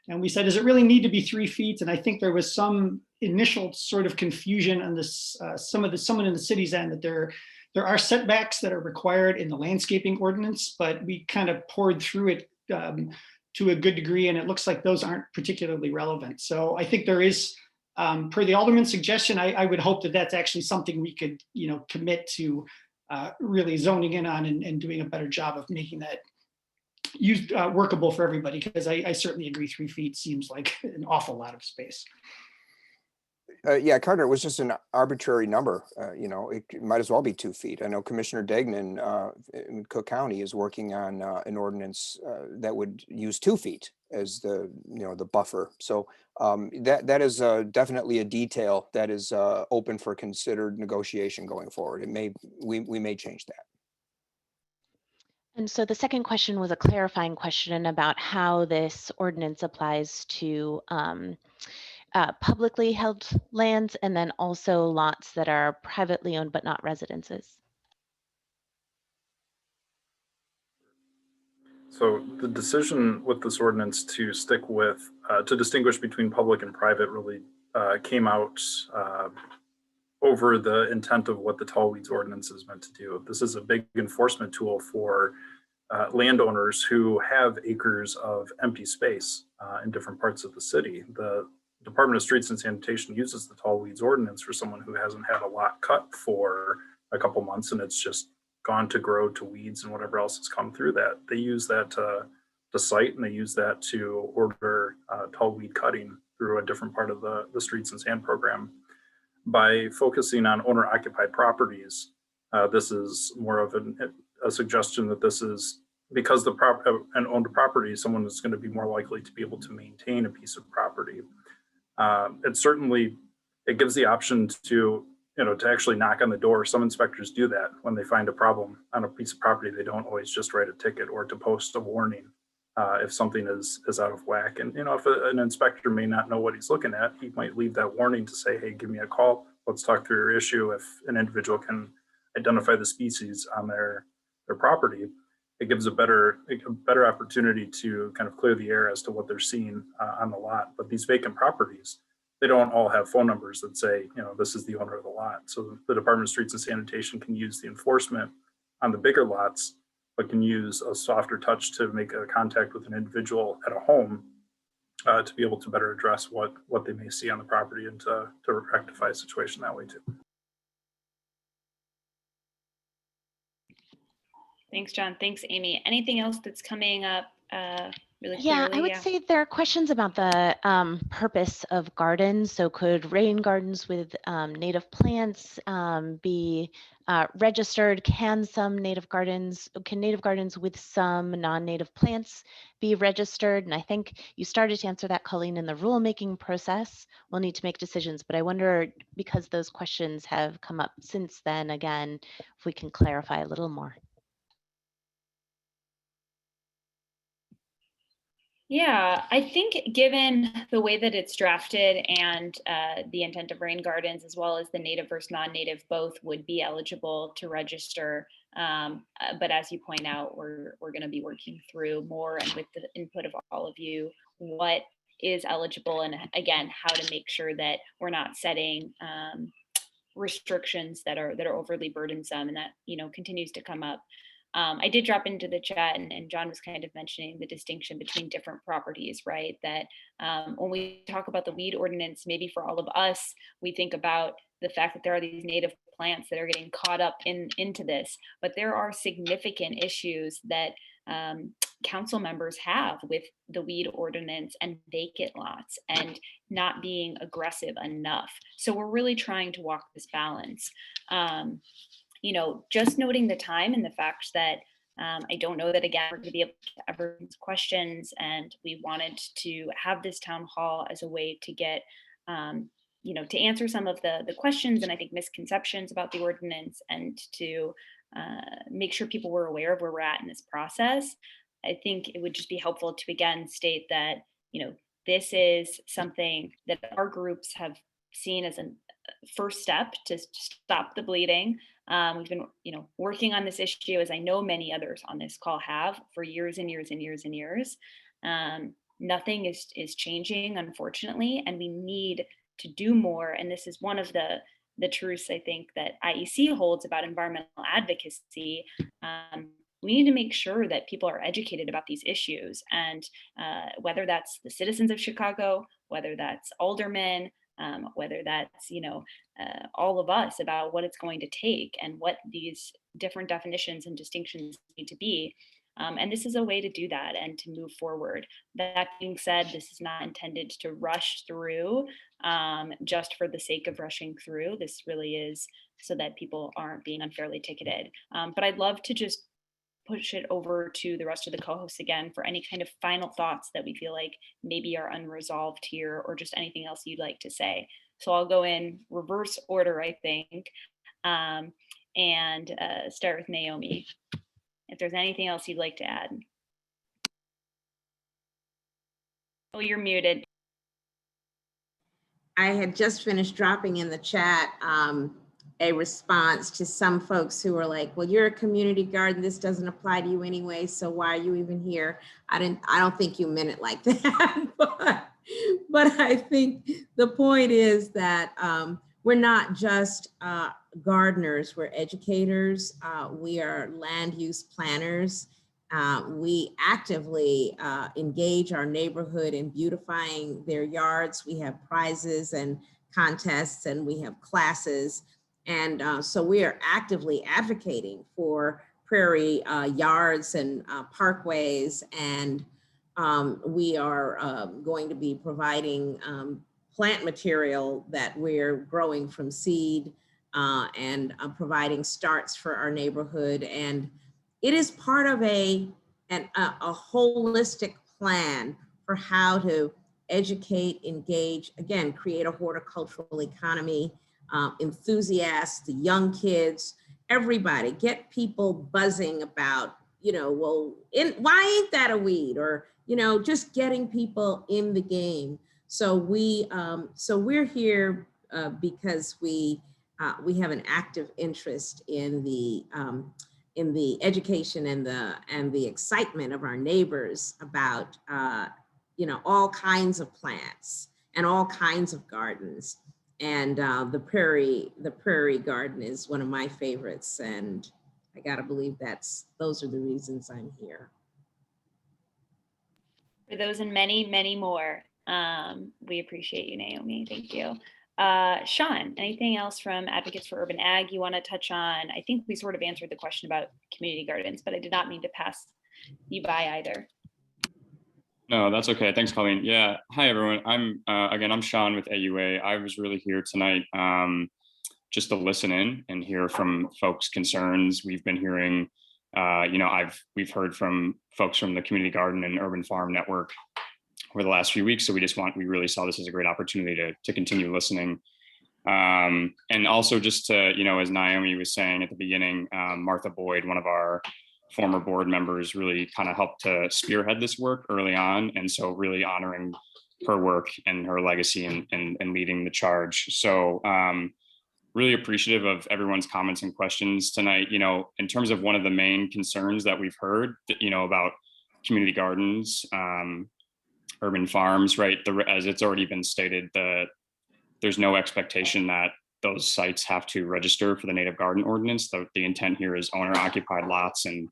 And we said, does it really need to be 3 feet? And I think there was some initial sort of confusion on this, someone in the city's end, that there are setbacks that are required in the landscaping ordinance, but we kind of poured through it to a good degree, and it looks like those aren't particularly relevant. So I think there is, per the Alderman's suggestion, I would hope that that's actually something we could, commit to really zoning in on and doing a better job of making that workable for everybody, because I certainly agree 3 feet seems like an awful lot of space. Yeah, Carter, it was just an arbitrary number. It might as well be 2 feet. I know Commissioner Degnan in Cook County is working on an ordinance that would use 2 feet as the buffer. So that is definitely a detail that is open for considered negotiation going forward. We may change that. And so the second question was a clarifying question about how this ordinance applies to publicly held lands, and then also lots that are privately owned but not residences. So the decision with this ordinance to stick with, to distinguish between public and private really came out over the intent of what the tall weeds ordinance is meant to do. This is a big enforcement tool for landowners who have acres of empty space in different parts of the city. The Department of Streets and Sanitation uses the tall weeds ordinance for someone who hasn't had a lot cut for a couple months and it's just gone to grow to weeds and whatever else has come through that. They use that to cite, and they use that to order tall weed cutting through a different part of the Streets and Sand program. By focusing on owner occupied properties, this is more of a suggestion that this is because an owned property, someone is going to be more likely to be able to maintain a piece of property. It gives the option to actually knock on the door. Some inspectors do that when they find a problem on a piece of property. They don't always just write a ticket or to post a warning if something is out of whack. And if an inspector may not know what he's looking at, he might leave that warning to say, hey, give me a call. Let's talk through your issue. If an individual can identify the species on their property, it gives a better opportunity to kind of clear the air as to what they're seeing on the lot. But these vacant properties, they don't all have phone numbers that say, this is the owner of the lot. So the Department of Streets and Sanitation can use the enforcement on the bigger lots, but can use a softer touch to make a contact with an individual at a home to be able to better address what they may see on the property and to rectify a situation that way too. Thanks, John. Thanks, Amy. Anything else that's coming up really Yeah, clearly? I would say there are questions about the purpose of gardens. So could rain gardens with native plants be registered? Can native gardens with some non-native plants be registered? And I think you started to answer that, Colleen, in the rulemaking process. We'll need to make decisions, but I wonder, because those questions have come up since then, again, if we can clarify a little more. Yeah, I think given the way that it's drafted and the intent of rain gardens, as well as the native versus non-native, both would be eligible to register. But as you point out, we're going to be working through more and with the input of all of you, what is eligible, and again, how to make sure that we're not setting restrictions that are overly burdensome, and that continues to come up. I did drop into the chat, and John was kind of mentioning the distinction between different properties, right? That when we talk about the weed ordinance, maybe for all of us, we think about the fact that there are these native plants that are getting caught up into this, but there are significant issues that council members have with the weed ordinance and vacant lots and not being aggressive enough. So we're really trying to walk this balance. Just noting the time and the fact that I don't know that, again, we're going to be able to everyone's questions, and we wanted to have this town hall as a way to get, to answer some of the questions and I think misconceptions about the ordinance, and to make sure people were aware of where we're at in this process. I think it would just be helpful to again state that, this is something that our groups have seen as a first step to stop the bleeding. We've been, working on this issue, as I know many others on this call have, for years and years and years and years. Nothing is changing, unfortunately, and we need to do more. And this is one of the truths I think that IEC holds about environmental advocacy. We need to make sure that people are educated about these issues, and whether that's the citizens of Chicago, whether that's aldermen, whether that's all of us, about what it's going to take and what these different definitions and distinctions need to be. And this is a way to do that and to move forward. That being said, this is not intended to rush through just for the sake of rushing through. This really is so that people aren't being unfairly ticketed. But I'd love to just push it over to the rest of the co-hosts again for any kind of final thoughts that we feel like maybe are unresolved here, or just anything else you'd like to say. So I'll go in reverse order, I think, and start with Naomi. If there's anything else you'd like to add. Oh, you're muted. I had just finished dropping in the chat a response to some folks who were like, well, you're a community garden, this doesn't apply to you anyway, so why are you even here? I don't think you meant it like that, but I think the point is that we're not just gardeners, we're educators, we are land use planners. We actively engage our neighborhood in beautifying their yards. We have prizes and contests, and we have classes. And so we are actively advocating for prairie yards and parkways. And we are going to be providing plant material that we're growing from seed and providing starts for our neighborhood. And it is part of a holistic plan for how to educate, engage, again, create a horticultural economy, enthusiasts, the young kids, everybody, get people buzzing about, well, why ain't that a weed? Or, just getting people in the game. So we're here because we have an active interest in the education and the excitement of our neighbors about all kinds of plants and all kinds of gardens. And the Prairie Garden is one of my favorites, and I gotta believe those are the reasons I'm here. For those and many, many more, we appreciate you, Naomi. Thank you. Sean, anything else from Advocates for Urban Ag you want to touch on? I think we sort of answered the question about community gardens, but I did not mean to pass you by either. No, that's okay. Thanks, Colleen. Yeah. Hi, everyone. I'm Sean with AUA. I was really here tonight just to listen in and hear from folks' concerns. We've been hearing, we've heard from folks from the Community Garden and Urban Farm Network over the last few weeks. So we really saw this as a great opportunity to continue listening. And also just to, as Naomi was saying at the beginning, Martha Boyd, one of our former board members, really kind of helped to spearhead this work early on. And so really honoring her work and her legacy and leading the charge. So really appreciative of everyone's comments and questions tonight. In terms of one of the main concerns that we've heard, about community gardens, urban farms, right? As it's already been stated, there's no expectation that those sites have to register for the native garden ordinance. The intent here is owner occupied lots and,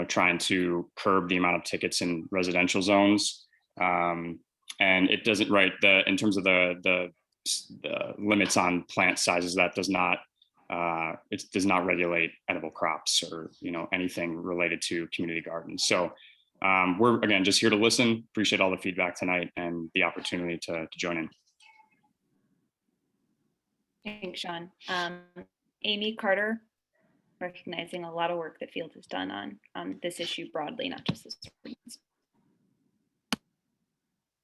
trying to curb the amount of tickets in residential zones. And it doesn't, right, in terms of the limits on plant sizes, that does not, it does not regulate edible crops or, anything related to community gardens. So we're, again, just here to listen. Appreciate all the feedback tonight and the opportunity to join in. Thanks, Sean. Amy Carter, recognizing a lot of work that Field has done on this issue broadly, not just this ordinance.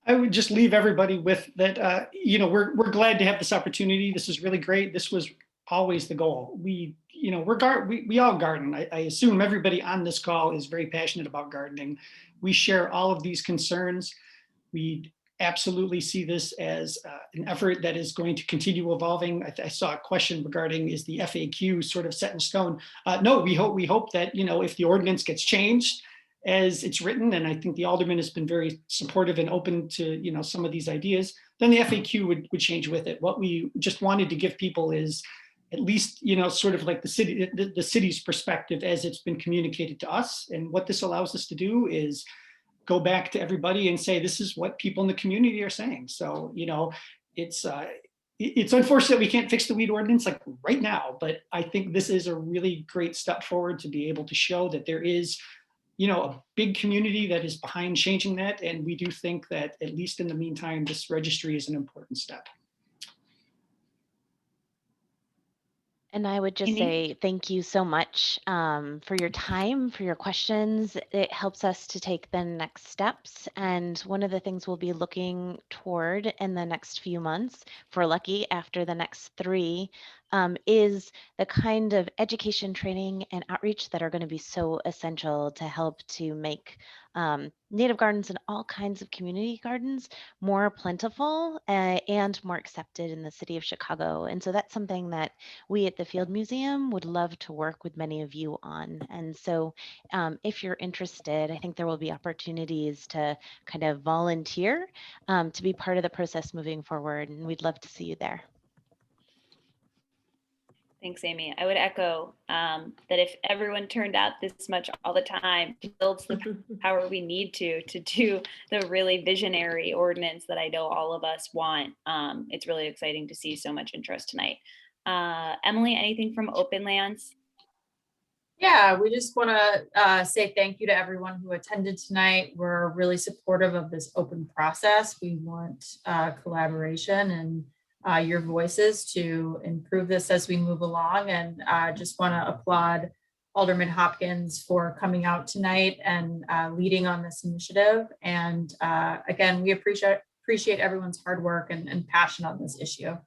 I would just leave everybody with that, we're glad to have this opportunity. This is really great. This was always the goal. We all garden. I assume everybody on this call is very passionate about gardening. We share all of these concerns. We absolutely see this as an effort that is going to continue evolving. I saw a question regarding, is the FAQ sort of set in stone? No, we hope that, if the ordinance gets changed as it's written, and I think the alderman has been very supportive and open to, some of these ideas, then the FAQ would change with it. What we just wanted to give people is at least, sort of like the city's perspective as it's been communicated to us. And what this allows us to do is go back to everybody and say, this is what people in the community are saying. So, it's unfortunate we can't fix the weed ordinance like right now, but I think this is a really great step forward to be able to show that there is, a big community that is behind changing that. And we do think that at least in the meantime, this registry is an important step. And I would just say thank you so much for your time, for your questions. It helps us to take the next steps. And one of the things we'll be looking toward in the next few months, if we're lucky after the next 3, is the kind of education, training, and outreach that are going to be so essential to help to make native gardens and all kinds of community gardens more plentiful and more accepted in the city of Chicago. And so that's something that we at the Field Museum would love to work with many of you on. And so if you're interested, I think there will be opportunities to kind of volunteer to be part of the process moving forward. And we'd love to see you there. Thanks, Amy. I would echo that if everyone turned out this much all the time, it builds the power we need to do the really visionary ordinance that I know all of us want. It's really exciting to see so much interest tonight. Emily, anything from Openlands? Yeah, we just want to say thank you to everyone who attended tonight. We're really supportive of this open process. We want collaboration and your voices to improve this as we move along. And I just want to applaud Alderman Hopkins for coming out tonight and leading on this initiative. And again, we appreciate everyone's hard work and passion on this issue.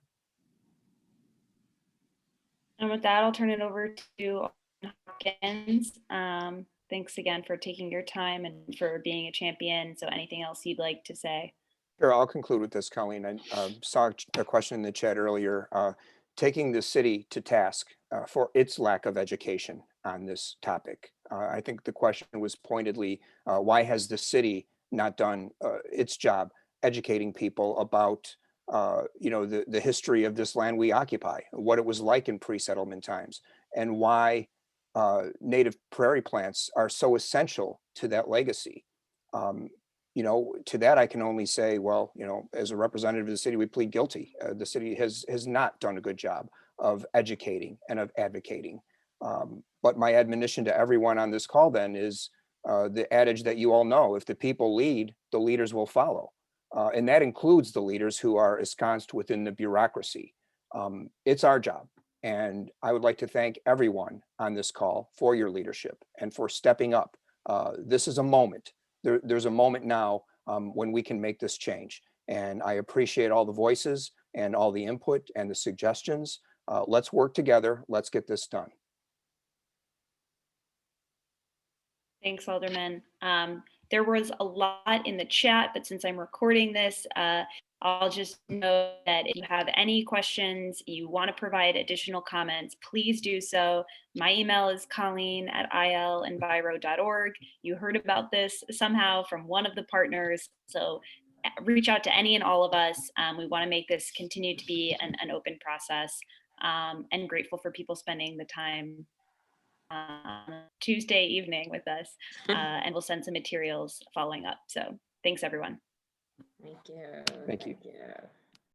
And with that, I'll turn it over to Hopkins. Thanks again for taking your time and for being a champion. So anything else you'd like to say? Sure, I'll conclude with this, Colleen. I saw a question in the chat earlier, taking the city to task for its lack of education on this topic. I think the question was pointedly, why has the city not done its job educating people about the history of this land we occupy, what it was like in pre-settlement times, and why native prairie plants are so essential to that legacy. To that I can only say, well, as a representative of the city, we plead guilty. The city has not done a good job of educating and of advocating. But my admonition to everyone on this call then is, the adage that you all know, if the people lead, the leaders will follow. And that includes the leaders who are ensconced within the bureaucracy. It's our job. And I would like to thank everyone on this call for your leadership and for stepping up. This is a moment. There's a moment now when we can make this change. And I appreciate all the voices and all the input and the suggestions. Let's work together. Let's get this done. Thanks, Alderman. There was a lot in the chat, but since I'm recording this, I'll just note that if you have any questions, you want to provide additional comments, please do so. My email is colleen@ilenviro.org. You heard about this somehow from one of the partners, so reach out to any and all of us. We want to make this continue to be an open process, and grateful for people spending the time Tuesday evening with us, and we'll send some materials following up. So thanks, everyone. Thank you. Thank you. you.